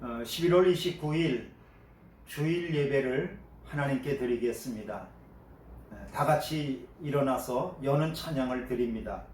11월 29일 주일 예배를 하나님께 드리겠습니다. 다 같이 일어나서 여는 찬양을 드립니다.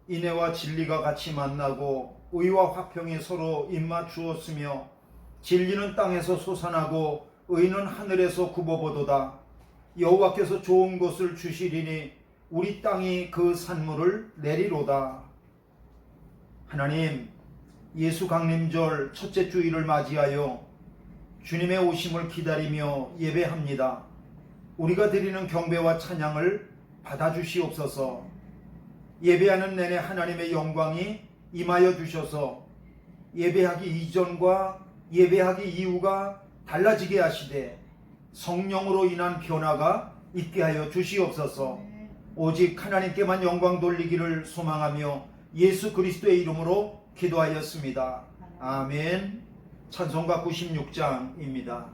인애와 진리가 같이 만나고 의와 화평이 서로 입맞추었으며 진리는 땅에서 솟아나고 의는 하늘에서 굽어보도다. 여호와께서 좋은 것을 주시리니 우리 땅이 그 산물을 내리로다. 하나님, 예수 강림절 첫째 주일을 맞이하여 주님의 오심을 기다리며 예배합니다. 우리가 드리는 경배와 찬양을 받아주시옵소서. 예배하는 내내 하나님의 영광이 임하여 주셔서 예배하기 이전과 예배하기 이후가 달라지게 하시되 성령으로 인한 변화가 있게 하여 주시옵소서. 오직 하나님께만 영광 돌리기를 소망하며 예수 그리스도의 이름으로 기도하였습니다. 아멘. 찬송가 96장입니다.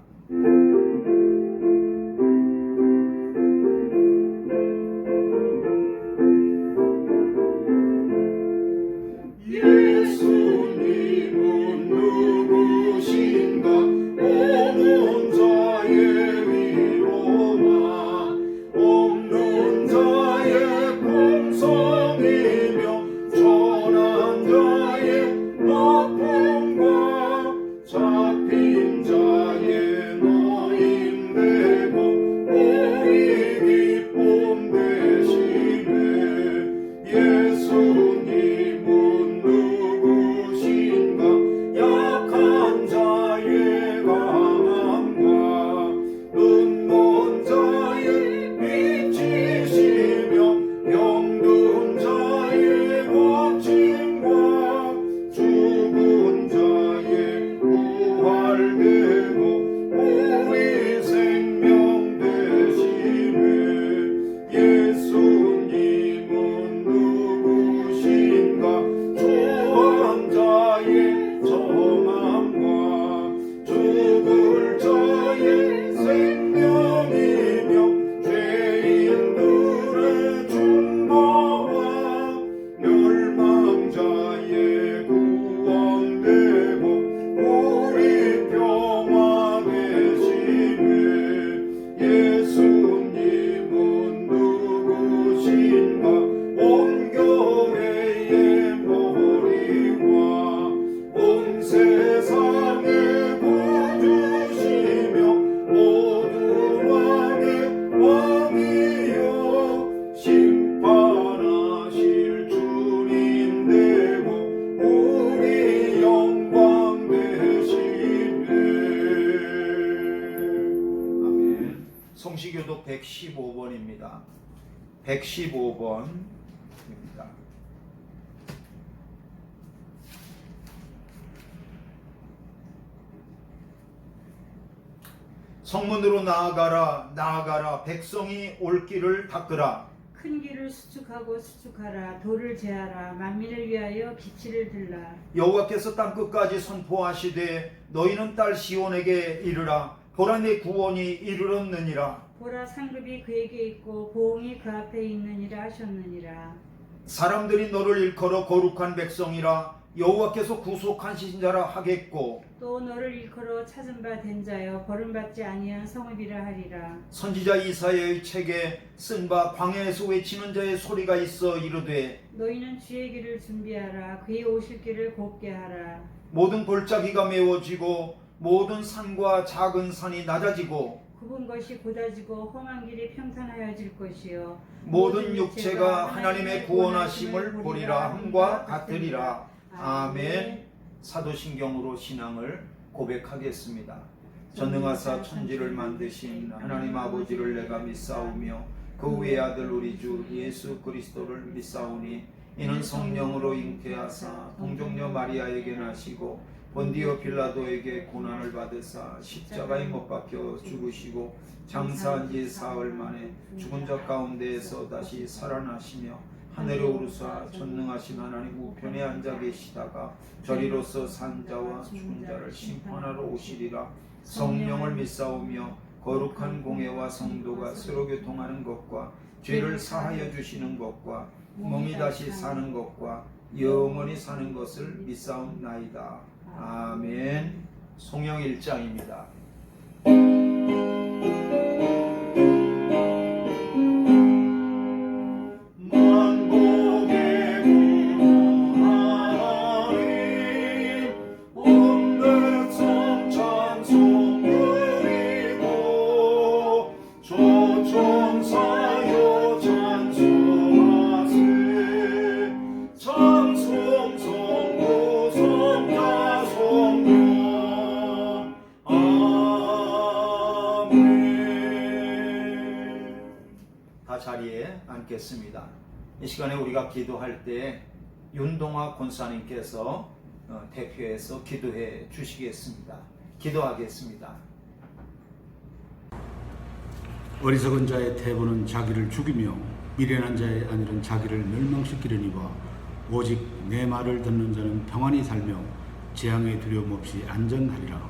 성시교독 115번입니다. 115번입니다. 성문으로 나아가라, 나아가라. 백성이 올 길을 닦으라. 큰 길을 수축하고 수축하라. 돌을 제하라. 만민을 위하여 기치를 들라. 여호와께서 땅끝까지 선포하시되 너희는 딸 시온에게 이르라. 보라, 내 구원이 이르렀느니라. 보라, 상급이 그에게 있고 보응이 그 앞에 있느니라 하셨느니라. 사람들이 너를 일컬어 거룩한 백성이라. 여호와께서 구속하신 자라 하겠고 또 너를 일컬어 찾은 바 된 자여 버림받지 아니한 성읍이라 하리라. 선지자 이사야의 책에 쓴 바 광야에서 외치는 자의 소리가 있어 이르되 너희는 주의 길을 준비하라. 그의 오실 길을 곱게 하라. 모든 골짜기가 메워지고 모든 산과 작은 산이 낮아지고 굽은 것이 곧아지고 험한 길이 평탄하여질 것이요 모든 육체가 하나님의 구원하심을 보리라 함과 같으리라. 아멘. 사도신경으로 신앙을 고백하겠습니다. 전능하사 천지를 만드신 하나님 아버지를 내가 믿사오며 그 외 아들 우리 주 예수 그리스도를 믿사오니 이는 성령으로 잉태하사 동정녀 마리아에게 나시고 본디오 빌라도에게 고난을 받으사 십자가에 못 박혀 죽으시고 장사한 지 사흘 만에 죽은 자 가운데에서 다시 살아나시며 하늘에 오르사 전능하신 하나님 우편에 앉아 계시다가 저리로서 산 자와 죽은 자를 심판하러 오시리라. 성령을 믿사오며 거룩한 공회와 성도가 서로 교통하는 것과 죄를 사하여 주시는 것과 몸이 다시 사는 것과 영원히 사는 것을 믿사옵나이다. 아멘. 송영 1장입니다. 자리에 앉겠습니다. 이 시간에 우리가 기도할 때 윤동화 권사님께서 대표해서 기도해 주시겠습니다. 기도하겠습니다. 어리석은 자의 태보는 자기를 죽이며 미련한 자의 안일은 자기를 멸망시키려니와 오직 내 말을 듣는 자는 평안히 살며 재앙의 두려움 없이 안전하리라.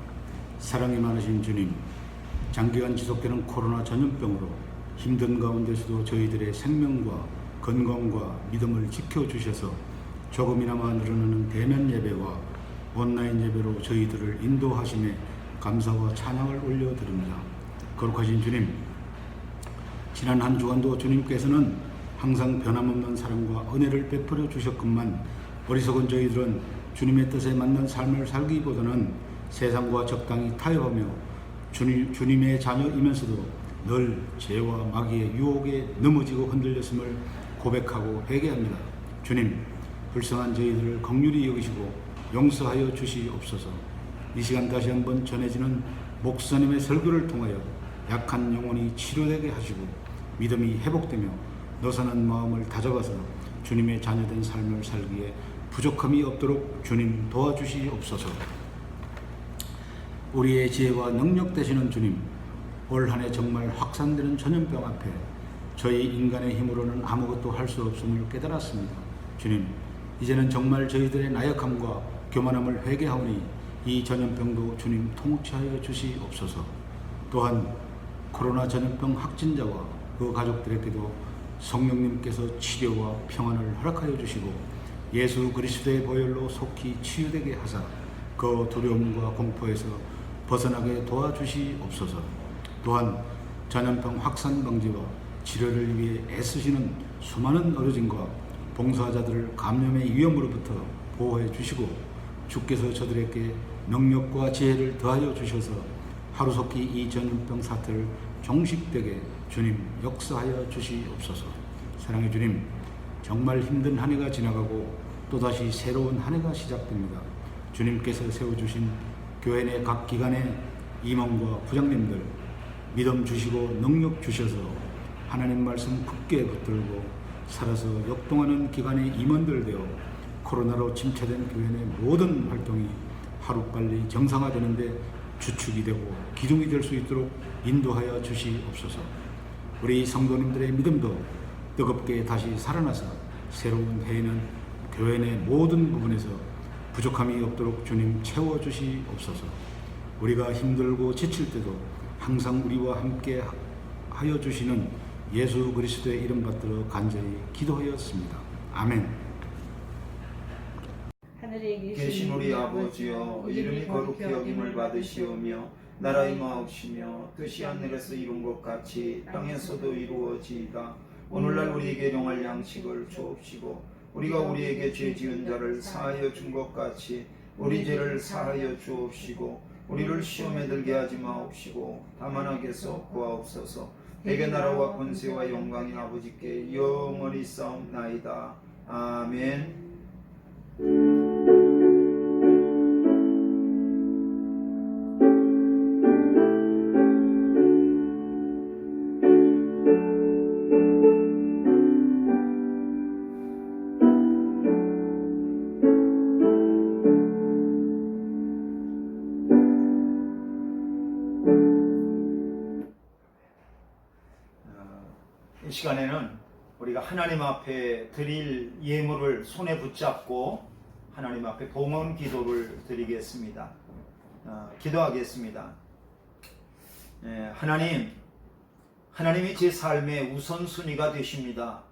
사랑이 많으신 주님, 장기간 지속되는 코로나 전염병으로 힘든 가운데서도 저희들의 생명과 건강과 믿음을 지켜주셔서 조금이나마 늘어나는 대면 예배와 온라인 예배로 저희들을 인도하심에 감사와 찬양을 올려드립니다. 거룩하신 주님, 지난 한 주간도 주님께서는 항상 변함없는 사랑과 은혜를 베풀어 주셨건만 어리석은 저희들은 주님의 뜻에 맞는 삶을 살기보다는 세상과 적당히 타협하며 주님의 자녀이면서도 늘 죄와 마귀의 유혹에 넘어지고 흔들렸음을 고백하고 회개합니다. 주님, 불쌍한 저희들을 긍휼히 여기시고 용서하여 주시옵소서. 이 시간 다시 한번 전해지는 목사님의 설교를 통하여 약한 영혼이 치료되게 하시고 믿음이 회복되며 너사는 마음을 다잡아서 주님의 자녀된 삶을 살기에 부족함이 없도록 주님 도와주시옵소서. 우리의 지혜와 능력 되시는 주님, 올 한 해 정말 확산되는 전염병 앞에 저희 인간의 힘으로는 아무것도 할 수 없음을 깨달았습니다. 주님, 이제는 정말 저희들의 나약함과 교만함을 회개하오니 이 전염병도 주님 통치하여 주시옵소서. 또한 코로나 전염병 확진자와 그 가족들에게도 성령님께서 치료와 평안을 허락하여 주시고 예수 그리스도의 보혈로 속히 치유되게 하사 그 두려움과 공포에서 벗어나게 도와주시옵소서. 또한 전염병 확산 방지와 치료를 위해 애쓰시는 수많은 의료진과 봉사자들을 감염의 위험으로부터 보호해 주시고 주께서 저들에게 능력과 지혜를 더하여 주셔서 하루속히 이 전염병 사태를 종식되게 주님 역사하여 주시옵소서. 사랑의 주님, 정말 힘든 한 해가 지나가고 또다시 새로운 한 해가 시작됩니다. 주님께서 세워주신 교회 내 각 기관의 임원과 부장님들 믿음 주시고 능력 주셔서 하나님 말씀 굳게 붙들고 살아서 역동하는 기관의 임원들 되어 코로나로 침체된 교회 내 모든 활동이 하루빨리 정상화되는데 주축이 되고 기둥이 될 수 있도록 인도하여 주시옵소서. 우리 성도님들의 믿음도 뜨겁게 다시 살아나서 새로운 해에는 교회 내 모든 부분에서 부족함이 없도록 주님 채워주시옵소서. 우리가 힘들고 지칠 때도 항상 우리와 함께 하여 주시는 예수 그리스도의 이름 받들어 간절히 기도하였습니다. 아멘. 하늘에 계신 우리 아버지여, 이름이 거룩히 여김을 받으시오며 나라의 마옵시며 뜻이 하늘에서 이룬 것 같이 땅에서도 이루어지이다. 오늘날 우리에게 용할 양식을 주옵시고 우리가 우리에게 죄 지은 자를 사하여 준 것 같이 우리 죄를 사하여 주옵시고 우리를 시험에 들게 하지 마옵시고 다만 악에서 구하옵소서. 대개 나라와 권세와 영광이 아버지께 영원히 싸움나이다. 아멘. 이 시간에는 우리가 하나님 앞에 드릴 예물을 손에 붙잡고 하나님 앞에 봉헌 기도를 드리겠습니다. 기도하겠습니다. 하나님이 제 삶의 우선순위가 되십니다.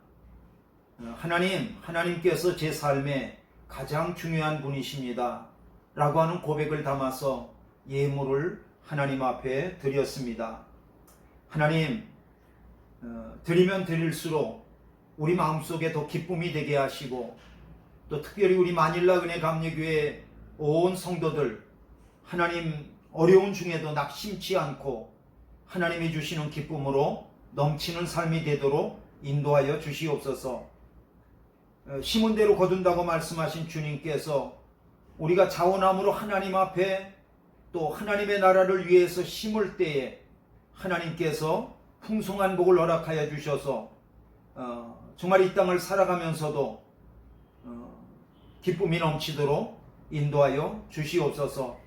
하나님께서 제 삶의 가장 중요한 분이십니다. 라고 하는 고백을 담아서 예물을 하나님 앞에 드렸습니다. 하나님, 드리면 드릴수록 우리 마음속에 더 기쁨이 되게 하시고, 또 특별히 우리 마닐라 은혜 감리교회 온 성도들, 하나님 어려운 중에도 낙심치 않고 하나님이 주시는 기쁨으로 넘치는 삶이 되도록 인도하여 주시옵소서. 심은 대로 거둔다고 말씀하신 주님께서 우리가 자원함으로 하나님 앞에 또 하나님의 나라를 위해서 심을 때에 하나님께서 풍성한 복을 허락하여 주셔서 정말 이 땅을 살아가면서도 기쁨이 넘치도록 인도하여 주시옵소서.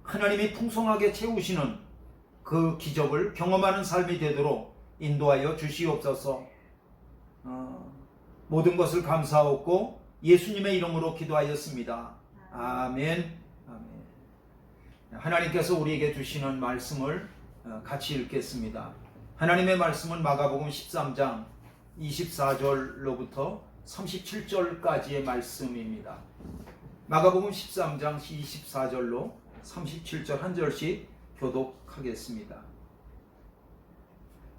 하나님이 풍성하게 채우시는 그 기적을 경험하는 삶이 되도록 인도하여 주시옵소서. 모든 것을 감사하고 예수님의 이름으로 기도하였습니다. 아멘. 아멘. 하나님께서 우리에게 주시는 말씀을 같이 읽겠습니다. 하나님의 말씀은 마가복음 13장 24절로부터 37절까지의 말씀입니다. 마가복음 13장 24절로 37절 한 절씩 교독하겠습니다.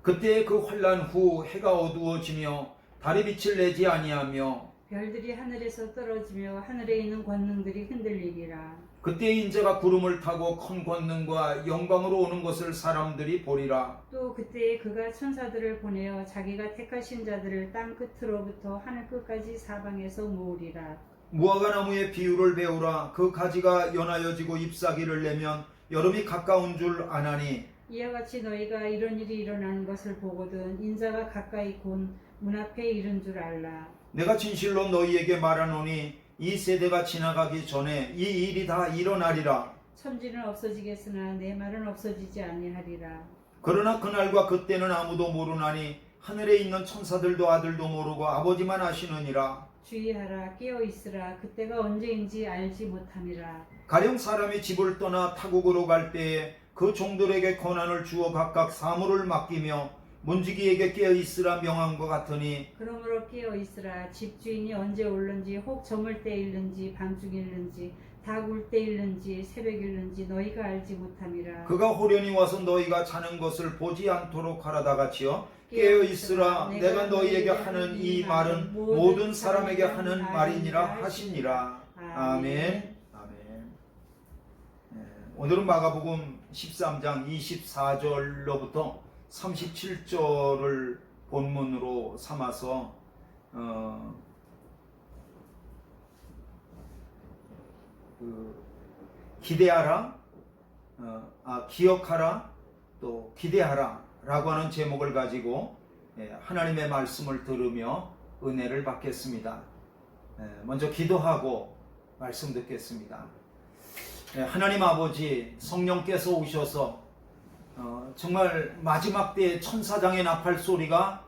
그때 그 환난 후 해가 어두워지며 달이 빛을 내지 아니하며 별들이 하늘에서 떨어지며 하늘에 있는 권능들이 흔들리리라. 그때 인자가 구름을 타고 큰 권능과 영광으로 오는 것을 사람들이 보리라. 또 그때에 그가 천사들을 보내어 자기가 택하신 자들을 땅 끝으로부터 하늘 끝까지 사방에서 모으리라. 무화과 나무의 비유를 배우라. 그 가지가 연하여지고 잎사귀를 내면 여름이 가까운 줄 아나니 이와 같이 너희가 이런 일이 일어나는 것을 보거든 인자가 가까이 곧 문 앞에 이른 줄 알라. 내가 진실로 너희에게 말하노니 이 세대가 지나가기 전에 이 일이 다 일어나리라. 천지는 없어지겠으나 내 말은 없어지지 아니하리라. 그러나 그날과 그때는 아무도 모르나니 하늘에 있는 천사들도 아들도 모르고 아버지만 아시느니라. 주의하라, 깨어 있으라. 그때가 언제인지 알지 못함이라. 가령 사람이 집을 떠나 타국으로 갈 때에 그 종들에게 권한을 주어 각각 사물을 맡기며 문지기에게 깨어 있으라 명함과 같으니 그러므로 깨어 있으라. 집주인이 언제 올는지 혹 저물 때 일는지 밤중일는지 닭 울 때 일는지 새벽일는지 너희가 알지 못함이라. 그가 호련히 와서 너희가 자는 것을 보지 않도록 하라다 같이요 깨어 있으라. 내가 너희에게 하는 이 말은 모든 사람에게 하는 말이니라 하시니라. 아멘. 아멘. 오늘은 마가복음 13장 24절로부터 37절을 본문으로 삼아서 기대하라, 기억하라, 또 기대하라 라고 하는 제목을 가지고 하나님의 말씀을 들으며 은혜를 받겠습니다. 먼저 기도하고 말씀 듣겠습니다. 하나님 아버지, 성령께서 오셔서 정말 마지막 때에 천사장의 나팔 소리가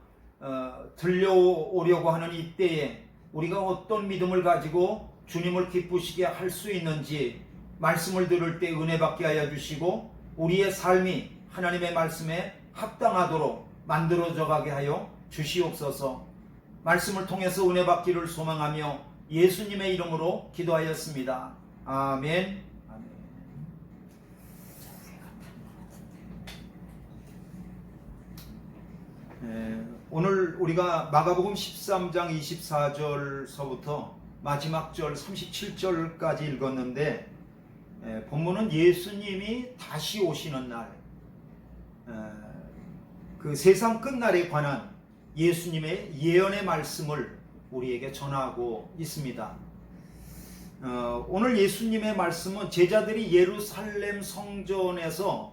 들려오려고 하는 이때에 우리가 어떤 믿음을 가지고 주님을 기쁘시게 할 수 있는지 말씀을 들을 때 은혜 받게 하여 주시고 우리의 삶이 하나님의 말씀에 합당하도록 만들어져 가게 하여 주시옵소서. 말씀을 통해서 은혜 받기를 소망하며 예수님의 이름으로 기도하였습니다. 아멘. 오늘 우리가 마가복음 13장 24절서부터 마지막 절 37절까지 읽었는데 본문은 예수님이 다시 오시는 날, 그 세상 끝날에 관한 예수님의 예언의 말씀을 우리에게 전하고 있습니다. 오늘 예수님의 말씀은 제자들이 예루살렘 성전에서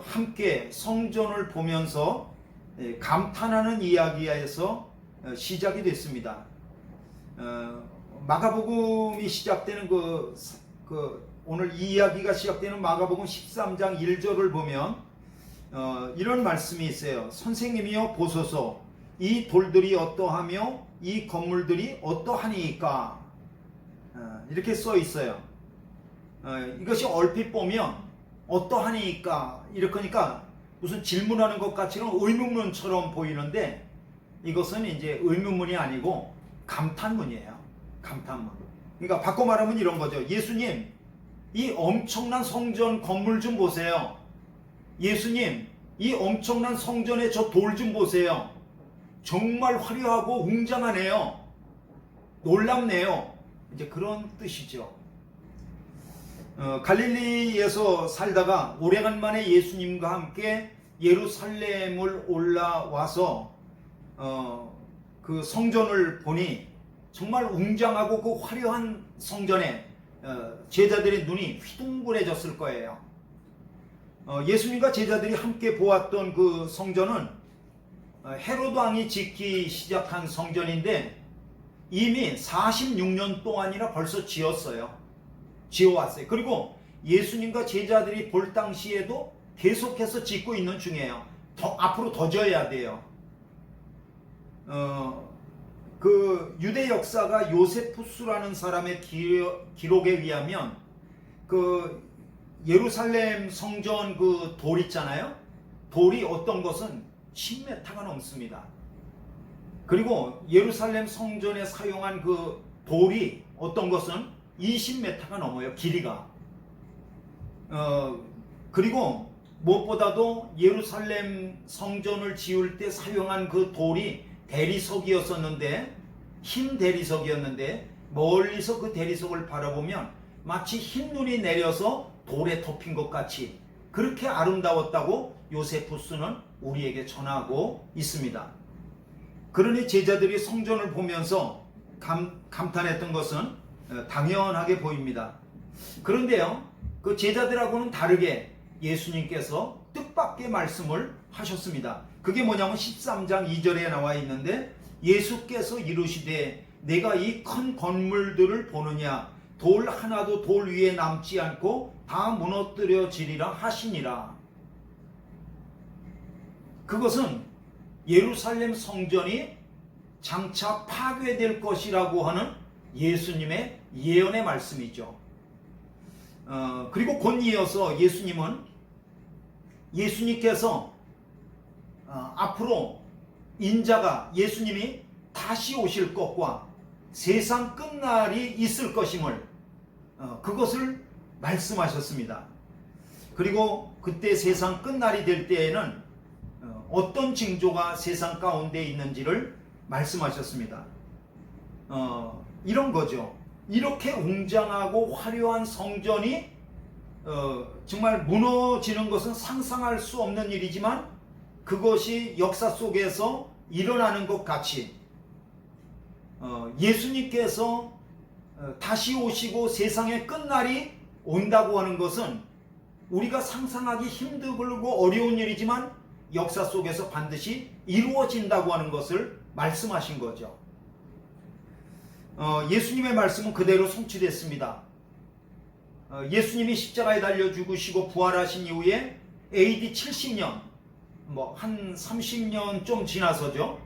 함께 성전을 보면서 감탄하는 이야기에서 시작이 됐습니다. 마가복음이 시작되는 오늘 이 이야기가 시작되는 마가복음 13장 1절을 보면 이런 말씀이 있어요. 선생님이여 보소서, 이 돌들이 어떠하며 이 건물들이 어떠하니까 이렇게 써 있어요. 이것이 얼핏 보면 어떠하니까 이러니까 무슨 질문하는 것 같이는 의문문처럼 보이는데 이것은 이제 의문문이 아니고 감탄문이에요. 감탄문. 그러니까 바꿔 말하면 이런 거죠. 예수님, 이 엄청난 성전 건물 좀 보세요. 예수님, 이 엄청난 성전의 저 돌 좀 보세요. 정말 화려하고 웅장하네요. 놀랍네요. 이제 그런 뜻이죠. 갈릴리에서 살다가 오래간만에 예수님과 함께 예루살렘을 올라와서 그 성전을 보니 정말 웅장하고 그 화려한 성전에 제자들의 눈이 휘둥그레졌을 거예요. 예수님과 제자들이 함께 보았던 그 성전은 헤로드 왕이 짓기 시작한 성전인데 이미 46년 동안이나 벌써 지어왔어요. 그리고 예수님과 제자들이 볼 당시에도 계속해서 짓고 있는 중이에요. 앞으로 더 지어야 돼요. 그 유대 역사가 요세푸스라는 사람의 기록에 의하면 그 예루살렘 성전 그 돌 있잖아요. 돌이 어떤 것은 10m가 넘습니다. 그리고 예루살렘 성전에 사용한 그 돌이 어떤 것은 20m가 넘어요. 길이가. 그리고 무엇보다도 예루살렘 성전을 지을 때 사용한 그 돌이 대리석이었었는데, 흰 대리석이었는데 멀리서 그 대리석을 바라보면 마치 흰 눈이 내려서 돌에 덮인 것 같이 그렇게 아름다웠다고 요세푸스는 우리에게 전하고 있습니다. 그러니 제자들이 성전을 보면서 감탄했던 것은 당연하게 보입니다. 그런데요, 그 제자들하고는 다르게 예수님께서 뜻밖의 말씀을 하셨습니다. 그게 뭐냐면 13장 2절에 나와 있는데, 예수께서 이르시되 내가 이 큰 건물들을 보느냐, 돌 하나도 돌 위에 남지 않고 다 무너뜨려지리라 하시니라. 그것은 예루살렘 성전이 장차 파괴될 것이라고 하는 예수님의 예언의 말씀이죠. 그리고 곧 이어서 예수님께서 앞으로 인자가 예수님이 다시 오실 것과 세상 끝날이 있을 것임을 그것을 말씀하셨습니다. 그리고 그때 세상 끝날이 될 때에는 어떤 징조가 세상 가운데 있는지를 말씀하셨습니다. 이런 거죠. 이렇게 웅장하고 화려한 성전이 정말 무너지는 것은 상상할 수 없는 일이지만 그것이 역사 속에서 일어나는 것 같이 예수님께서 다시 오시고 세상의 끝날이 온다고 하는 것은 우리가 상상하기 힘들고 어려운 일이지만 역사 속에서 반드시 이루어진다고 하는 것을 말씀하신 거죠. 예수님의 말씀은 그대로 성취됐습니다. 예수님이 십자가에 달려 죽으시고 부활하신 이후에 AD 70년, 한 30년 좀 지나서죠.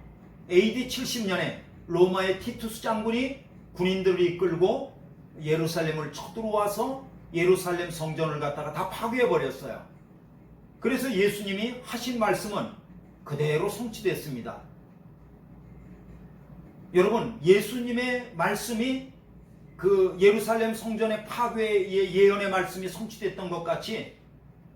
AD 70년에 로마의 티투스 장군이 군인들을 이끌고 예루살렘을 쳐들어와서 예루살렘 성전을 갖다가 다 파괴해버렸어요. 그래서 예수님이 하신 말씀은 그대로 성취됐습니다. 여러분, 예수님의 말씀이 그 예루살렘 성전의 파괴의 예언의 말씀이 성취됐던 것 같이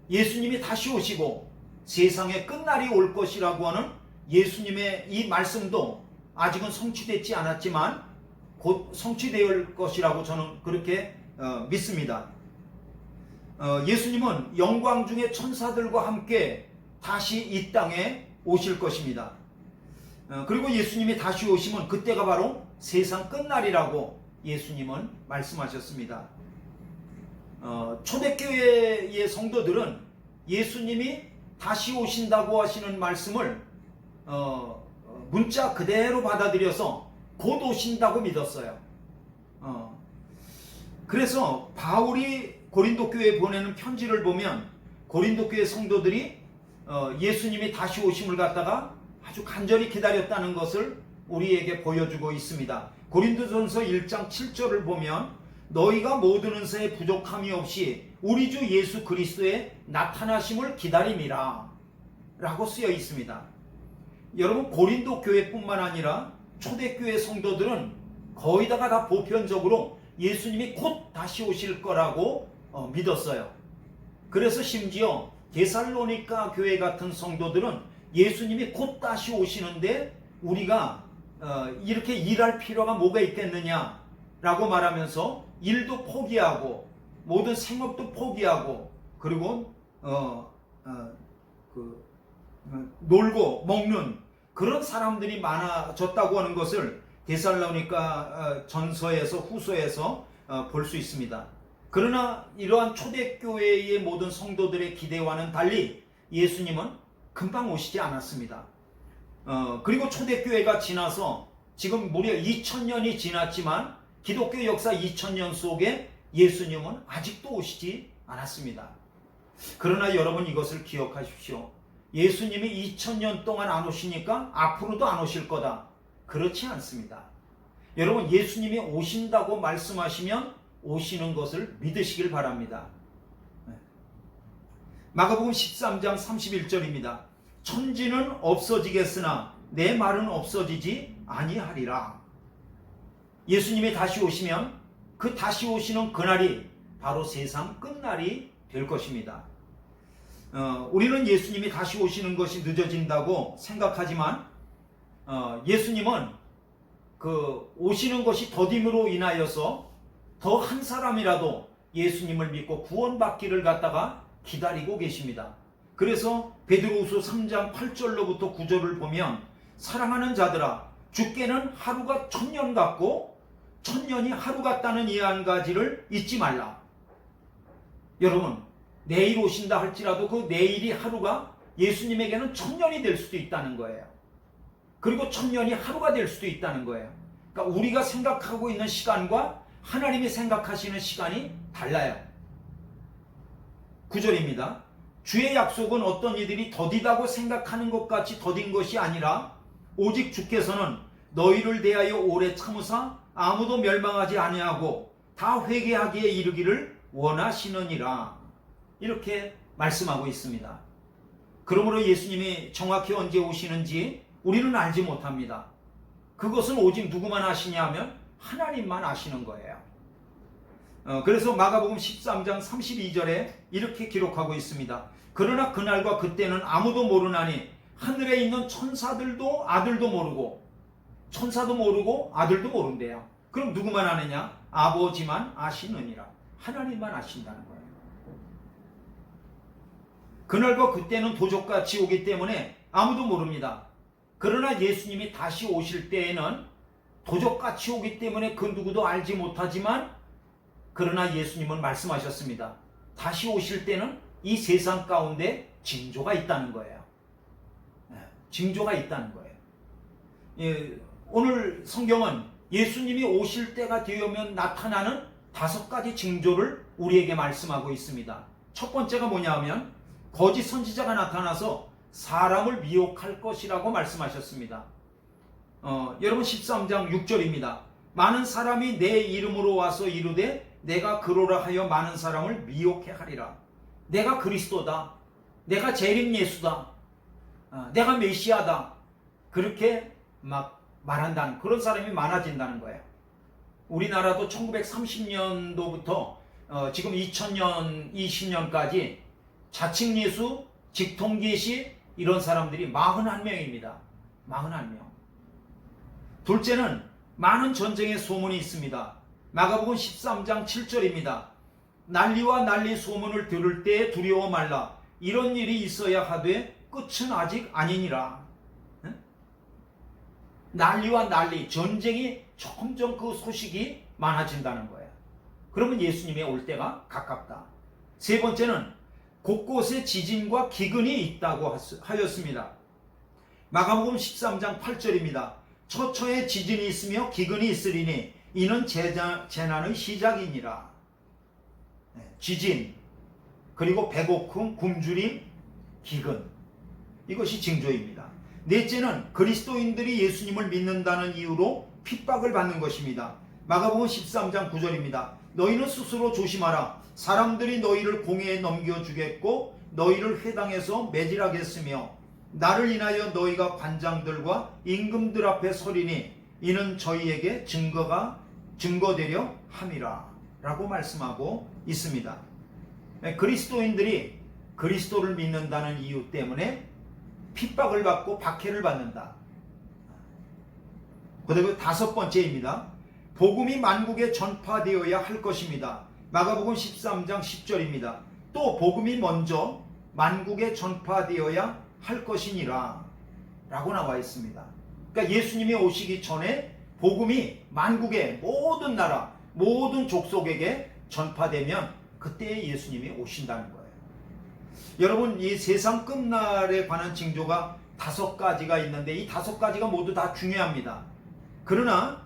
예수님이 다시 오시고 세상의 끝날이 올 것이라고 하는 예수님의 이 말씀도 아직은 성취되지 않았지만 곧 성취될 것이라고 저는 그렇게 믿습니다. 예수님은 영광 중에 천사들과 함께 다시 이 땅에 오실 것입니다. 그리고 예수님이 다시 오시면 그때가 바로 세상 끝날이라고 예수님은 말씀하셨습니다. 초대교회의 성도들은 예수님이 다시 오신다고 하시는 말씀을 문자 그대로 받아들여서 곧 오신다고 믿었어요. 그래서 바울이 고린도 교회에 보내는 편지를 보면 고린도 교회 성도들이 예수님이 다시 오심을 갖다가 아주 간절히 기다렸다는 것을 우리에게 보여주고 있습니다. 고린도전서 1장 7절을 보면 너희가 모든 은사에 부족함이 없이 우리 주 예수 그리스도의 나타나심을 기다림이라 라고 쓰여 있습니다. 여러분, 고린도 교회뿐만 아니라 초대교회 성도들은 거의 다 보편적으로 예수님이 곧 다시 오실 거라고 믿었어요. 그래서 심지어 데살로니가 교회 같은 성도들은 예수님이 곧 다시 오시는데 우리가 이렇게 일할 필요가 뭐가 있겠느냐 라고 말하면서 일도 포기하고 모든 생업도 포기하고 그리고 놀고 먹는 그런 사람들이 많아졌다고 하는 것을 데살로니가 전서에서 후서에서 볼 수 있습니다. 그러나 이러한 초대교회의 모든 성도들의 기대와는 달리 예수님은 금방 오시지 않았습니다. 그리고 초대교회가 지나서 지금 무려 2000년이 지났지만 기독교 역사 2000년 속에 예수님은 아직도 오시지 않았습니다. 그러나 여러분, 이것을 기억하십시오. 예수님이 2000년 동안 안 오시니까 앞으로도 안 오실 거다. 그렇지 않습니다. 여러분, 예수님이 오신다고 말씀하시면 오시는 것을 믿으시길 바랍니다. 마가복음 13장 31절입니다. 천지는 없어지겠으나 내 말은 없어지지 아니하리라. 예수님이 다시 오시면 그 다시 오시는 그날이 바로 세상 끝날이 될 것입니다. 우리는 예수님이 다시 오시는 것이 늦어진다고 생각하지만 예수님은 그 오시는 것이 더딤으로 인하여서 더 한 사람이라도 예수님을 믿고 구원받기를 갖다가 기다리고 계십니다. 그래서 베드로후서 3장 8절로부터 9절을 보면 사랑하는 자들아, 주께는 하루가 1000년 같고 1000년이 하루 같다는 이 한 가지를 잊지 말라. 여러분, 내일 오신다 할지라도 그 내일이 하루가 예수님에게는 1000년이 될 수도 있다는 거예요. 그리고 1000년이 하루가 될 수도 있다는 거예요. 그러니까 우리가 생각하고 있는 시간과 하나님이 생각하시는 시간이 달라요. 9절입니다. 주의 약속은 어떤 이들이 더디다고 생각하는 것 같이 더딘 것이 아니라 오직 주께서는 너희를 대하여 오래 참으사 아무도 멸망하지 아니하고 다 회개하기에 이르기를 원하시느니라. 이렇게 말씀하고 있습니다. 그러므로 예수님이 정확히 언제 오시는지 우리는 알지 못합니다. 그것은 오직 누구만 아시냐 하면 하나님만 아시는 거예요. 그래서 마가복음 13장 32절에 이렇게 기록하고 있습니다. 그러나 그날과 그때는 아무도 모르나니 하늘에 있는 천사들도 아들도 모르고, 천사도 모르고 아들도 모른대요. 그럼 누구만 아느냐? 아버지만 아시느니라. 하나님만 아신다는 거예요. 그날과 그때는 도적같이 오기 때문에 아무도 모릅니다. 그러나 예수님이 다시 오실 때에는 도적같이 오기 때문에 그 누구도 알지 못하지만, 그러나 예수님은 말씀하셨습니다. 다시 오실 때는 이 세상 가운데 징조가 있다는 거예요. 징조가 있다는 거예요. 오늘 성경은 예수님이 오실 때가 되면 나타나는 5가지 징조를 우리에게 말씀하고 있습니다. 첫 번째가 뭐냐 하면 거짓 선지자가 나타나서 사람을 미혹할 것이라고 말씀하셨습니다. 여러분 13장 6절입니다. 많은 사람이 내 이름으로 와서 이르되 내가 그로라 하여 많은 사람을 미혹해 하리라. 내가 그리스도다. 내가 재림 예수다. 내가 메시아다. 그렇게 막 말한다는 그런 사람이 많아진다는 거예요. 우리나라도 1930년도부터 지금 2000년, 20년까지 자칭 예수, 직통 계시 이런 사람들이 41명입니다. 41명. 둘째는 많은 전쟁의 소문이 있습니다. 마가복음 13장 7절입니다. 난리와 난리 소문을 들을 때 두려워 말라. 이런 일이 있어야 하되 끝은 아직 아니니라. 난리와 난리, 전쟁이 점점 그 소식이 많아진다는 거예요. 그러면 예수님의 올 때가 가깝다. 세 번째는 곳곳에 지진과 기근이 있다고 하였습니다. 마가복음 13장 8절입니다. 처처에 지진이 있으며 기근이 있으리니 이는 재난의 시작이니라. 지진, 그리고 배고픔, 굶주림, 기근, 이것이 징조입니다. 넷째는 그리스도인들이 예수님을 믿는다는 이유로 핍박을 받는 것입니다. 마가복음 13장 9절입니다. 너희는 스스로 조심하라. 사람들이 너희를 공회에 넘겨주겠고 너희를 회당에서 매질하겠으며 나를 인하여 너희가 관장들과 임금들 앞에 서리니 이는 저희에게 증거되려 함이라 라고 말씀하고 있습니다. 그리스도인들이 그리스도를 믿는다는 이유 때문에 핍박을 받고 박해를 받는다. 그리고 다섯 번째입니다. 복음이 만국에 전파되어야 할 것입니다. 마가복음 13장 10절입니다. 또 복음이 먼저 만국에 전파되어야 할 것이니라 라고 나와 있습니다. 그러니까 예수님이 오시기 전에 복음이 만국의 모든 나라, 모든 족속에게 전파되면 그때 예수님이 오신다는 거예요. 여러분, 이 세상 끝날에 관한 징조가 5가지가 있는데 이 5가지가 모두 다 중요합니다. 그러나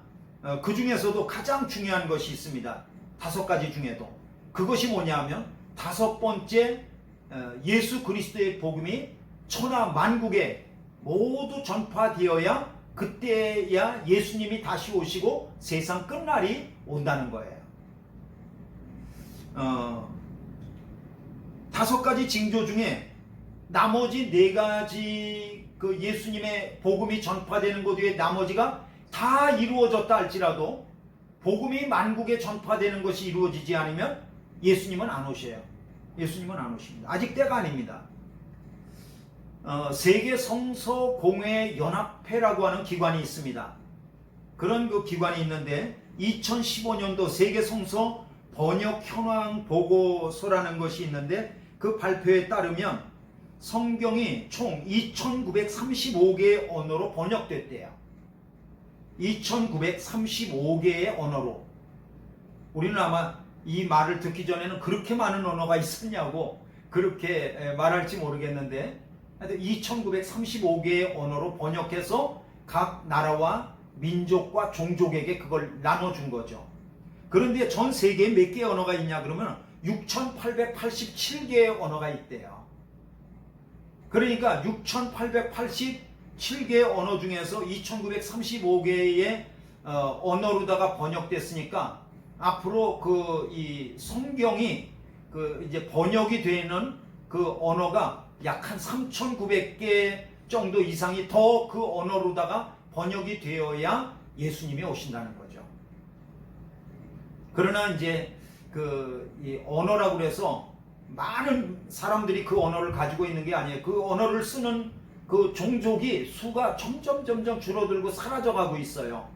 그 중에서도 가장 중요한 것이 있습니다. 5가지 중에도. 그것이 뭐냐면 5번째, 예수 그리스도의 복음이 천하 만국에 모두 전파되어야 그때야 예수님이 다시 오시고 세상 끝날이 온다는 거예요. 5가지 징조 중에 나머지 4가지 그 예수님의 복음이 전파되는 것 외에 나머지가 다 이루어졌다 할지라도 복음이 만국에 전파되는 것이 이루어지지 않으면 예수님은 안 오셔요. 예수님은 안 오십니다. 아직 때가 아닙니다. 세계 성서 공회 연합회라고 하는 기관이 있습니다. 그런 그 기관이 있는데 2015년도 세계 성서 번역 현황 보고서라는 것이 있는데 그 발표에 따르면 성경이 총 2935개의 언어로 번역됐대요. 2935개의 언어로. 우리는 아마 이 말을 듣기 전에는 그렇게 많은 언어가 있었냐고 그렇게 말할지 모르겠는데 2935개의 언어로 번역해서 각 나라와 민족과 종족에게 그걸 나눠준 거죠. 그런데 전 세계에 몇 개의 언어가 있냐 그러면 6887개의 언어가 있대요. 그러니까 6887개의 언어 중에서 2935개의 언어로다가 번역됐으니까 앞으로 이 성경이 이제 번역이 되는 그 언어가 약 한 3,900개 정도 이상이 더 그 언어로다가 번역이 되어야 예수님이 오신다는 거죠. 그러나 이제 이 언어라고 그래서 많은 사람들이 그 언어를 가지고 있는 게 아니에요. 그 언어를 쓰는 그 종족이 수가 점점 줄어들고 사라져가고 있어요.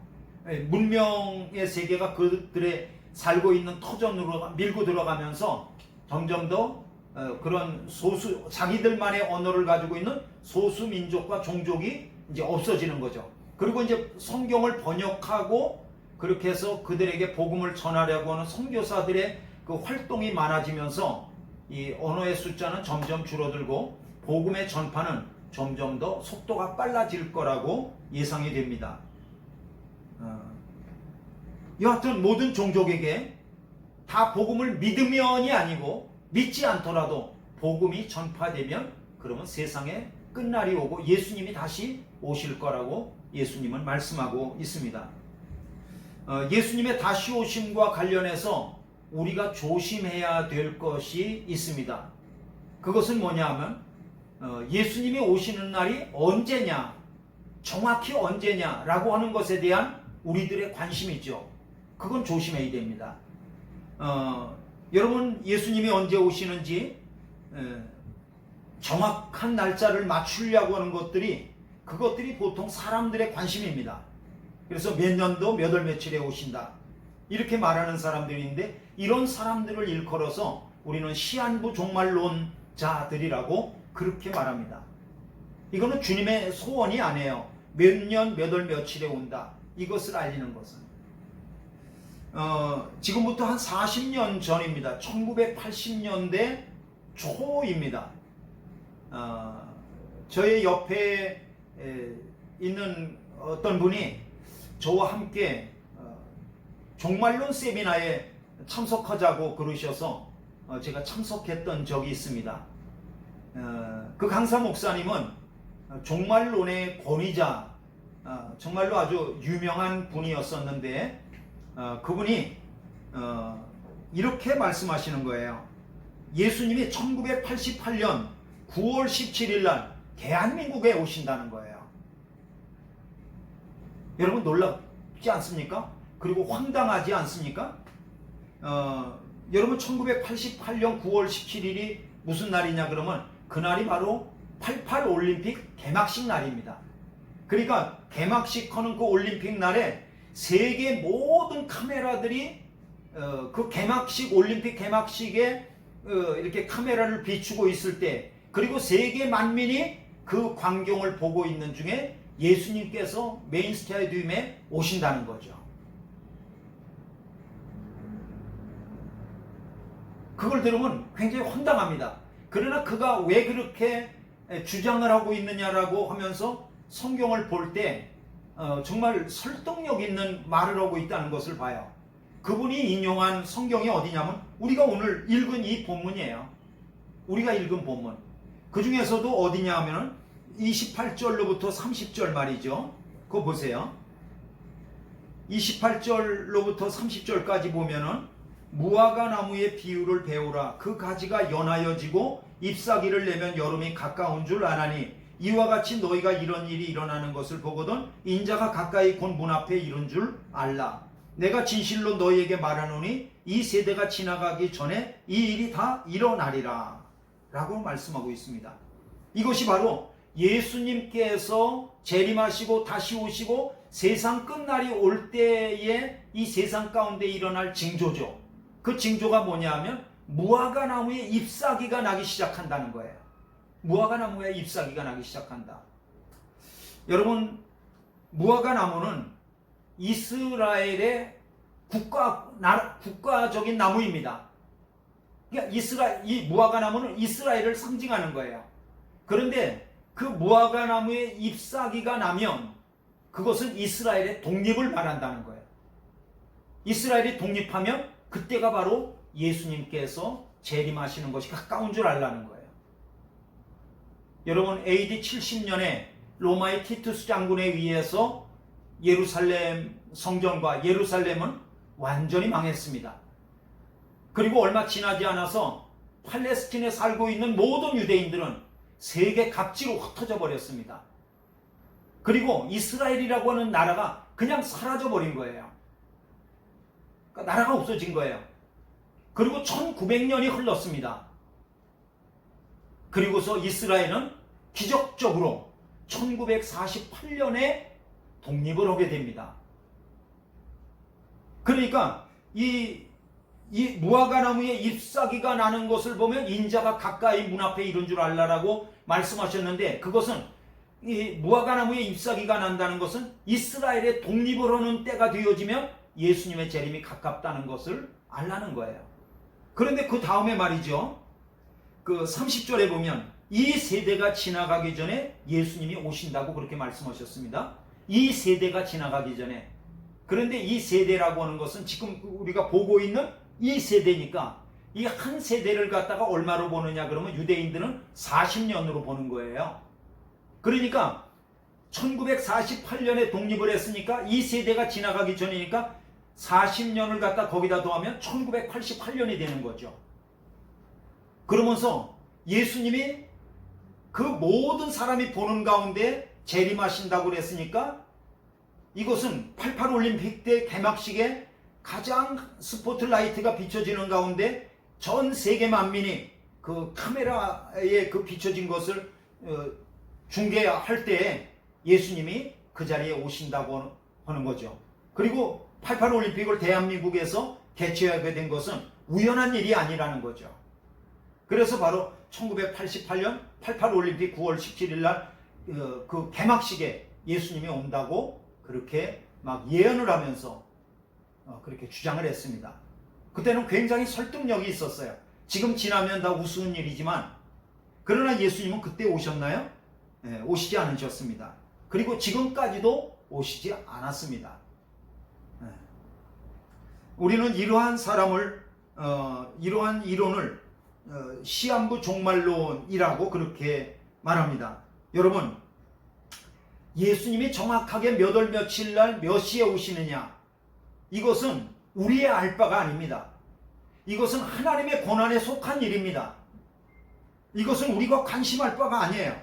문명의 세계가 그들의 살고 있는 터전으로 밀고 들어가면서 점점 더 그런 자기들만의 언어를 가지고 있는 소수 민족과 종족이 이제 없어지는 거죠. 그리고 이제 성경을 번역하고 그렇게 해서 그들에게 복음을 전하려고 하는 선교사들의 그 활동이 많아지면서 이 언어의 숫자는 점점 줄어들고 복음의 전파는 점점 더 속도가 빨라질 거라고 예상이 됩니다. 여하튼 모든 종족에게 다 복음을 믿으면이 아니고 믿지 않더라도 복음이 전파되면 그러면 세상에 끝날이 오고 예수님이 다시 오실 거라고 예수님은 말씀하고 있습니다. 예수님의 다시 오심과 관련해서 우리가 조심해야 될 것이 있습니다. 그것은 뭐냐 하면 예수님이 오시는 날이 언제냐, 정확히 언제냐라고 하는 것에 대한 우리들의 관심이죠. 그건 조심해야 됩니다. 여러분, 예수님이 언제 오시는지 정확한 날짜를 맞추려고 하는 그것들이 보통 사람들의 관심입니다. 그래서 몇 년도 몇 월 며칠에 오신다 이렇게 말하는 사람들인데 이런 사람들을 일컬어서 우리는 시한부 종말론자들이라고 그렇게 말합니다. 이거는 주님의 소원이 아니에요. 몇 년 몇 월 며칠에 온다 이것을 알리는 것은 지금부터 한 40년 전입니다. 1980년대 초입니다. 저의 옆에 있는 어떤 분이 저와 함께 종말론 세미나에 참석하자고 그러셔서 제가 참석했던 적이 있습니다. 그 강사 목사님은 종말론의 권위자, 정말로 아주 유명한 분이었었는데 그분이 이렇게 말씀하시는 거예요. 예수님이 1988년 9월 17일 날 대한민국에 오신다는 거예요. 여러분 놀랍지 않습니까? 그리고 황당하지 않습니까? 여러분 1988년 9월 17일이 무슨 날이냐 그러면 그날이 바로 88 올림픽 개막식 날입니다. 그러니까 개막식하는 그 올림픽 날에 세계 모든 카메라들이 그 개막식 올림픽 개막식에 이렇게 카메라를 비추고 있을 때, 그리고 세계 만민이 그 광경을 보고 있는 중에 예수님께서 메인 스타디움에 오신다는 거죠. 그걸 들으면 굉장히 황당합니다. 그러나 그가 왜 그렇게 주장을 하고 있느냐라고 하면서 성경을 볼 때 정말 설득력 있는 말을 하고 있다는 것을 봐요. 그분이 인용한 성경이 어디냐면 우리가 오늘 읽은 이 본문이에요. 우리가 읽은 본문. 그 중에서도 어디냐 하면은 28절로부터 30절 말이죠. 그거 보세요. 28절로부터 30절까지 보면은 무화과 나무의 비유를 배우라. 그 가지가 연하여지고 잎사귀를 내면 여름이 가까운 줄 아나니 이와 같이 너희가 이런 일이 일어나는 것을 보거든 인자가 가까이 곧 문 앞에 이른 줄 알라. 내가 진실로 너희에게 말하노니 이 세대가 지나가기 전에 이 일이 다 일어나리라 라고 말씀하고 있습니다. 이것이 바로 예수님께서 재림하시고 다시 오시고 세상 끝날이 올 때에 이 세상 가운데 일어날 징조죠. 그 징조가 뭐냐 하면 무화과 나무에 잎사귀가 나기 시작한다는 거예요. 무화과 나무에 잎사귀가 나기 시작한다. 여러분, 무화과 나무는 이스라엘의 국가적인 나무입니다. 그러니까 이 무화과 나무는 이스라엘을 상징하는 거예요. 그런데 그 무화과 나무에 잎사귀가 나면 그것은 이스라엘의 독립을 말한다는 거예요. 이스라엘이 독립하면 그때가 바로 예수님께서 재림하시는 것이 가까운 줄 알라는 거예요. 여러분, AD 70년에 로마의 티투스 장군에 의해서 예루살렘 성전과 예루살렘은 완전히 망했습니다. 그리고 얼마 지나지 않아서 팔레스틴에 살고 있는 모든 유대인들은 세계 각지로 흩어져 버렸습니다. 그리고 이스라엘이라고 하는 나라가 그냥 사라져 버린 거예요. 그러니까 나라가 없어진 거예요. 그리고 1900년이 흘렀습니다. 그리고서 이스라엘은 기적적으로 1948년에 독립을 하게 됩니다. 그러니까 이 무화과 나무에 잎사귀가 나는 것을 보면 인자가 가까이 문 앞에 이른 줄 알라라고 말씀하셨는데, 그것은 이 무화과 나무에 잎사귀가 난다는 것은 이스라엘의 독립을 하는 때가 되어지면 예수님의 재림이 가깝다는 것을 알라는 거예요. 그런데 그 다음에 말이죠. 그 30절에 보면 이 세대가 지나가기 전에 예수님이 오신다고 그렇게 말씀하셨습니다. 이 세대가 지나가기 전에. 그런데 이 세대라고 하는 것은 지금 우리가 보고 있는 이 세대니까 이 한 세대를 갖다가 얼마로 보느냐 그러면 유대인들은 40년으로 보는 거예요. 그러니까 1948년에 독립을 했으니까 이 세대가 지나가기 전이니까 40년을 갖다 거기다 더하면 1988년이 되는 거죠. 그러면서 예수님이 그 모든 사람이 보는 가운데 재림하신다고 그랬으니까 이것은 88 올림픽 때 개막식에 가장 스포트라이트가 비춰지는 가운데 전 세계 만민이 그 카메라에 그 비춰진 것을 중계할 때 예수님이 그 자리에 오신다고 하는 거죠. 그리고 88 올림픽을 대한민국에서 개최하게 된 것은 우연한 일이 아니라는 거죠. 그래서 바로 1988년 88 올림픽 9월 17일 날 그 개막식에 예수님이 온다고 그렇게 막 예언을 하면서 그렇게 주장을 했습니다. 그때는 굉장히 설득력이 있었어요. 지금 지나면 다 우스운 일이지만, 그러나 예수님은 그때 오셨나요? 네, 오시지 않으셨습니다. 그리고 지금까지도 오시지 않았습니다. 네. 우리는 이러한 사람을 이러한 이론을 시한부 종말론이라고 그렇게 말합니다. 여러분, 예수님이 정확하게 몇 월 며칠 날 몇 시에 오시느냐, 이것은 우리의 알 바가 아닙니다. 이것은 하나님의 권한에 속한 일입니다. 이것은 우리가 관심할 바가 아니에요.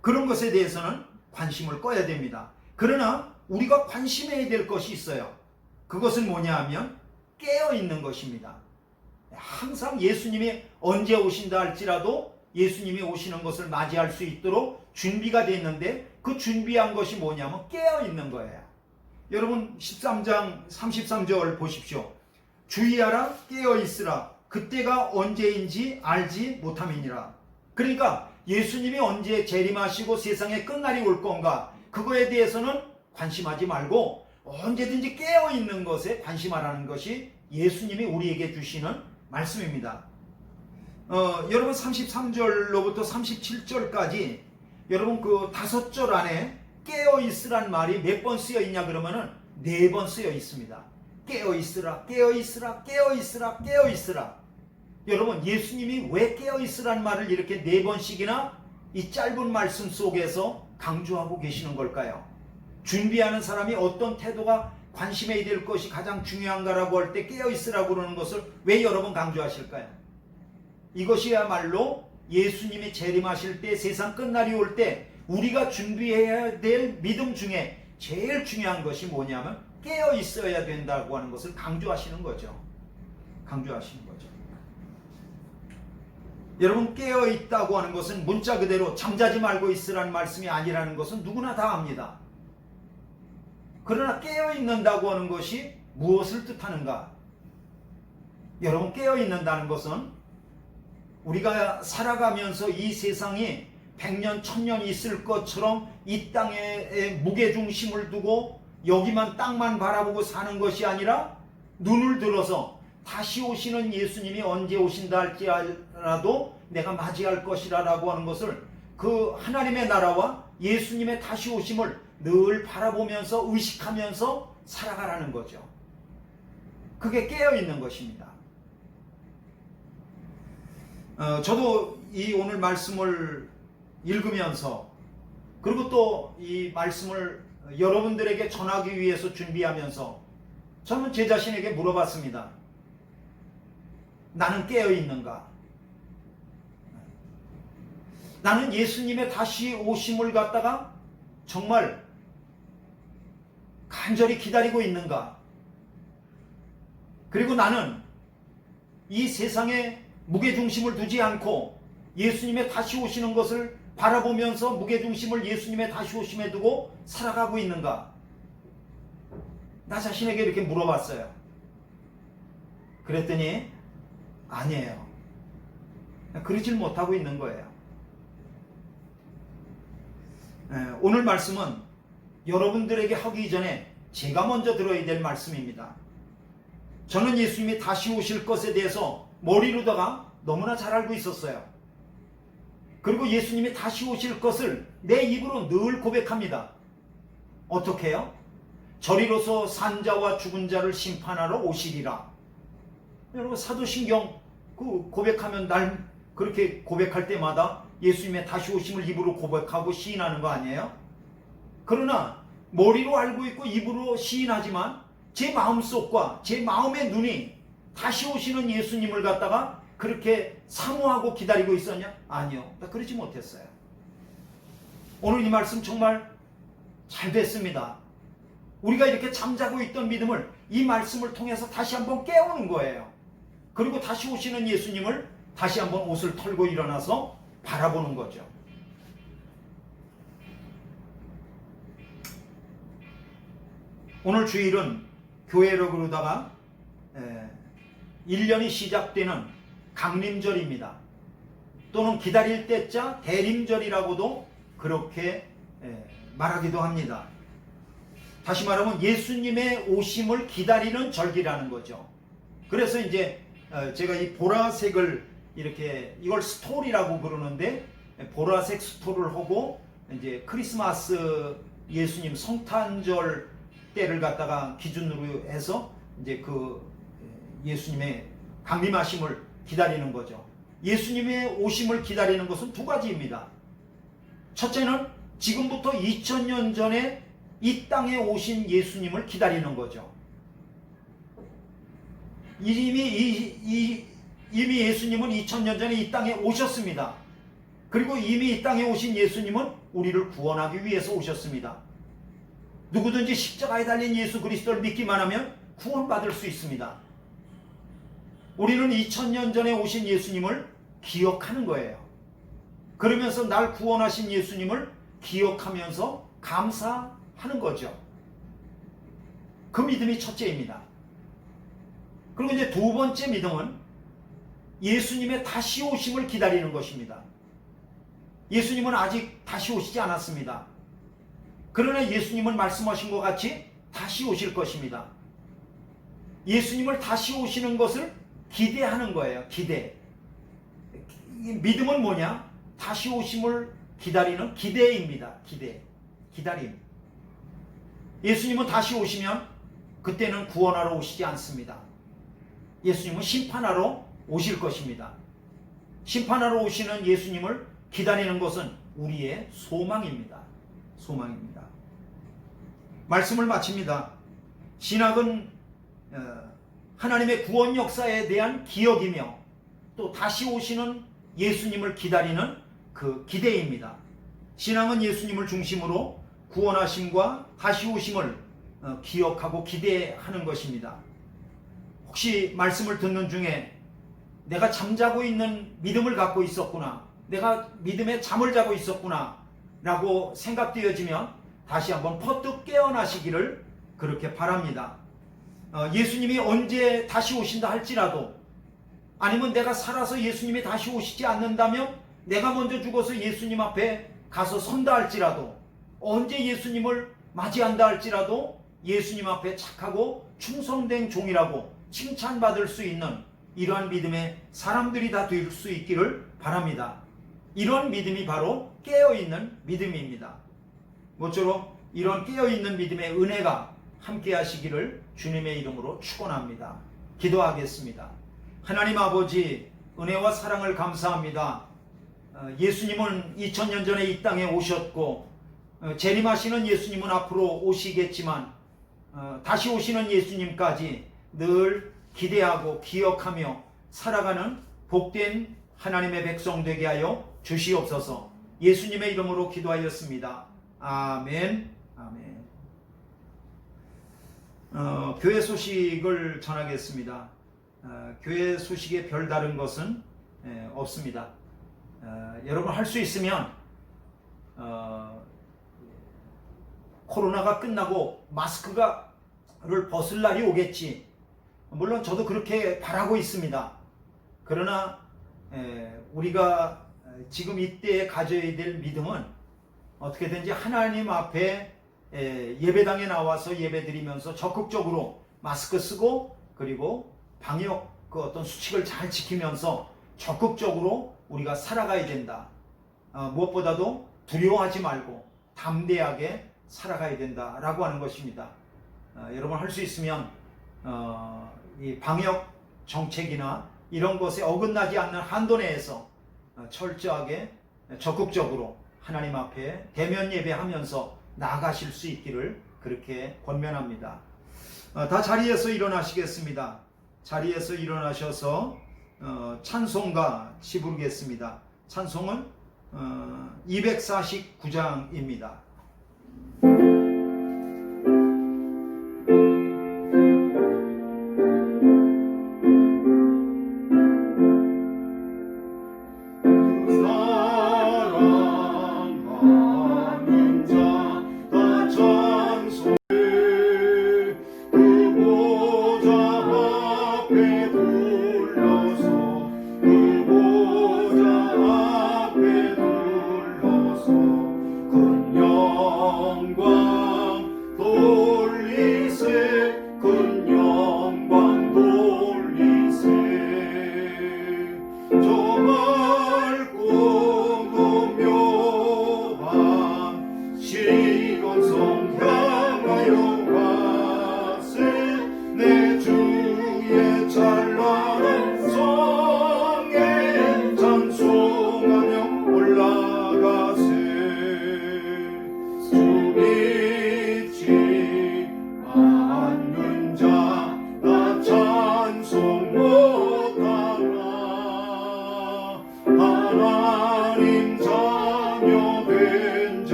그런 것에 대해서는 관심을 꺼야 됩니다. 그러나 우리가 관심해야 될 것이 있어요. 그것은 뭐냐 하면 깨어있는 것입니다. 항상 예수님이 언제 오신다 할지라도 예수님이 오시는 것을 맞이할 수 있도록 준비가 되어 있는데, 그 준비한 것이 뭐냐면 깨어있는 거예요. 여러분 13장 33절 보십시오. 주의하라, 깨어있으라, 그때가 언제인지 알지 못함이니라. 그러니까 예수님이 언제 재림하시고 세상의 끝날이 올 건가, 그거에 대해서는 관심하지 말고 언제든지 깨어있는 것에 관심하라는 것이 예수님이 우리에게 주시는 말씀입니다. 여러분 33절로부터 37절까지 여러분 그 5절 안에 깨어있으란 말이 몇 번 쓰여 있냐 그러면은 4번 쓰여 있습니다. 깨어있으라, 깨어있으라, 깨어있으라, 깨어있으라. 여러분 예수님이 왜 깨어있으란 말을 이렇게 4번씩이나 이 짧은 말씀 속에서 강조하고 계시는 걸까요? 준비하는 사람이 어떤 태도가 관심해야 될 것이 가장 중요한가라고 할 때 깨어있으라고 그러는 것을 왜 여러 번 강조하실까요? 이것이야말로 예수님이 재림하실 때, 세상 끝날이 올 때 우리가 준비해야 될 믿음 중에 제일 중요한 것이 뭐냐면 깨어 있어야 된다고 하는 것을 강조하시는 거죠. 강조하시는 거죠. 여러분 깨어 있다고 하는 것은 문자 그대로 잠자지 말고 있으라는 말씀이 아니라는 것은 누구나 다 압니다. 그러나 깨어 있는다고 하는 것이 무엇을 뜻하는가? 여러분 깨어 있는다는 것은 우리가 살아가면서 이 세상이 100년, 1000년 있을 것처럼 이 땅에 무게중심을 두고 여기만 땅만 바라보고 사는 것이 아니라 눈을 들어서 다시 오시는 예수님이 언제 오신다 할지라도 내가 맞이할 것이라고 하는 것을, 그 하나님의 나라와 예수님의 다시 오심을 늘 바라보면서 의식하면서 살아가라는 거죠. 그게 깨어있는 것입니다. 저도 이 오늘 말씀을 읽으면서, 그리고 또 이 말씀을 여러분들에게 전하기 위해서 준비하면서 저는 제 자신에게 물어봤습니다. 나는 깨어있는가? 나는 예수님의 다시 오심을 갖다가 정말 간절히 기다리고 있는가? 그리고 나는 이 세상에 무게중심을 두지 않고 예수님의 다시 오시는 것을 바라보면서 무게중심을 예수님의 다시 오심에 두고 살아가고 있는가? 나 자신에게 이렇게 물어봤어요. 그랬더니 아니에요. 그러질 못하고 있는 거예요. 오늘 말씀은 여러분들에게 하기 전에 제가 먼저 들어야 될 말씀입니다. 저는 예수님이 다시 오실 것에 대해서 머리로다가 너무나 잘 알고 있었어요. 그리고 예수님이 다시 오실 것을 내 입으로 늘 고백합니다. 어떻게 해요? 저리로서 산 자와 죽은 자를 심판하러 오시리라. 여러분 사도신경 그 고백하면 날 그렇게 고백할 때마다 예수님의 다시 오심을 입으로 고백하고 시인하는 거 아니에요? 그러나 머리로 알고 있고 입으로 시인하지만 제 마음속과 제 마음의 눈이 다시 오시는 예수님을 갖다가 그렇게 사모하고 기다리고 있었냐? 아니요. 나 그러지 못했어요. 오늘 이 말씀 정말 잘 됐습니다. 우리가 이렇게 잠자고 있던 믿음을 이 말씀을 통해서 다시 한번 깨우는 거예요. 그리고 다시 오시는 예수님을 다시 한번 옷을 털고 일어나서 바라보는 거죠. 오늘 주일은 교회로 그러다가 1년이 시작되는 강림절입니다. 또는 기다릴 때자 대림절이라고도 그렇게 말하기도 합니다. 다시 말하면 예수님의 오심을 기다리는 절기라는 거죠. 그래서 이제 제가 이 보라색을 이렇게, 이걸 스토리라고 그러는데, 보라색 스토리를 하고 이제 크리스마스 예수님 성탄절 때를 갖다가 기준으로 해서 이제 그 예수님의 강림하심을 기다리는 거죠. 예수님의 오심을 기다리는 것은 두 가지입니다. 첫째는 지금부터 2000년 전에 이 땅에 오신 예수님을 기다리는 거죠. 이미 예수님은 2000년 전에 이 땅에 오셨습니다. 그리고 이미 이 땅에 오신 예수님은 우리를 구원하기 위해서 오셨습니다. 누구든지 십자가에 달린 예수 그리스도를 믿기만 하면 구원받을 수 있습니다. 우리는 2000년 전에 오신 예수님을 기억하는 거예요. 그러면서 날 구원하신 예수님을 기억하면서 감사하는 거죠. 그 믿음이 첫째입니다. 그리고 이제 두 번째 믿음은 예수님의 다시 오심을 기다리는 것입니다. 예수님은 아직 다시 오시지 않았습니다. 그러나 예수님은 말씀하신 것 같이 다시 오실 것입니다. 예수님을 다시 오시는 것을 기대하는 거예요. 기대. 믿음은 뭐냐? 다시 오심을 기다리는 기대입니다. 기다림. 예수님은 다시 오시면 그때는 구원하러 오시지 않습니다. 예수님은 심판하러 오실 것입니다. 심판하러 오시는 예수님을 기다리는 것은 우리의 소망입니다. 소망입니다. 말씀을 마칩니다. 신학은 하나님의 구원 역사에 대한 기억이며 또 다시 오시는 예수님을 기다리는 그 기대입니다. 신앙은 예수님을 중심으로 구원하심과 다시 오심을 기억하고 기대하는 것입니다. 혹시 말씀을 듣는 중에 내가 잠자고 있는 믿음을 갖고 있었구나, 내가 믿음에 잠을 자고 있었구나 라고 생각되어지면 다시 한번 퍼뜩 깨어나시기를 그렇게 바랍니다. 예수님이 언제 다시 오신다 할지라도, 아니면 내가 살아서 예수님이 다시 오시지 않는다면 내가 먼저 죽어서 예수님 앞에 가서 선다 할지라도, 언제 예수님을 맞이한다 할지라도 예수님 앞에 착하고 충성된 종이라고 칭찬받을 수 있는 이러한 믿음의 사람들이 다 될 수 있기를 바랍니다. 이런 믿음이 바로 깨어있는 믿음입니다. 모쪼록 이런 깨어있는 믿음의 은혜가 함께 하시기를 주님의 이름으로 축원합니다. 기도하겠습니다. 하나님 아버지, 은혜와 사랑을 감사합니다. 예수님은 2000년 전에 이 땅에 오셨고 재림하시는 예수님은 앞으로 오시겠지만 다시 오시는 예수님까지 늘 기대하고 기억하며 살아가는 복된 하나님의 백성 되게 하여 주시옵소서. 예수님의 이름으로 기도하였습니다. 아멘. 아멘. 교회 소식을 전하겠습니다. 교회 소식에 별다른 것은 없습니다. 여러분 할 수 있으면 코로나가 끝나고 마스크를 벗을 날이 오겠지. 물론 저도 그렇게 바라고 있습니다. 그러나 우리가 지금 이때에 가져야 될 믿음은 어떻게든지 하나님 앞에 예배당에 나와서 예배드리면서 적극적으로 마스크 쓰고 그리고 방역 그 어떤 수칙을 잘 지키면서 적극적으로 우리가 살아가야 된다. 무엇보다도 두려워하지 말고 담대하게 살아가야 된다라고 하는 것입니다. 여러분 할 수 있으면 이 방역 정책이나 이런 것에 어긋나지 않는 한도 내에서 철저하게 적극적으로 하나님 앞에 대면 예배하면서 나아가실 수 있기를 그렇게 권면합니다. 다 자리에서 일어나시겠습니다. 자리에서 일어나셔서 찬송가 부르겠습니다. 찬송은 249장입니다. 큰 영광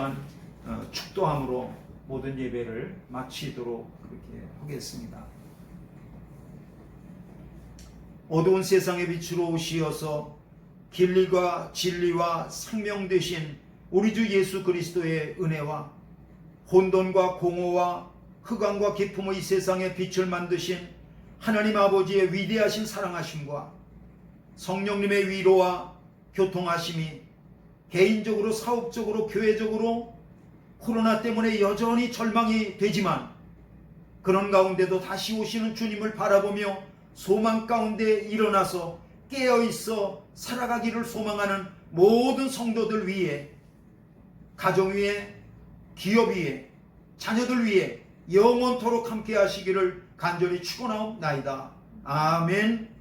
시간 축도함으로 모든 예배를 마치도록 그렇게 하겠습니다. 어두운 세상의 빛으로 오시어서 길과 진리와 생명 되신 우리 주 예수 그리스도의 은혜와 혼돈과 공허와 흑암과 기품의 이 세상의 빛을 만드신 하나님 아버지의 위대하신 사랑하심과 성령님의 위로와 교통하심이 개인적으로, 사업적으로, 교회적으로 코로나 때문에 여전히 절망이 되지만 그런 가운데도 다시 오시는 주님을 바라보며 소망 가운데 일어나서 깨어있어 살아가기를 소망하는 모든 성도들 위해, 가정 위에, 기업 위에, 자녀들 위해 영원토록 함께 하시기를 간절히 축원하옵나이다. 아멘.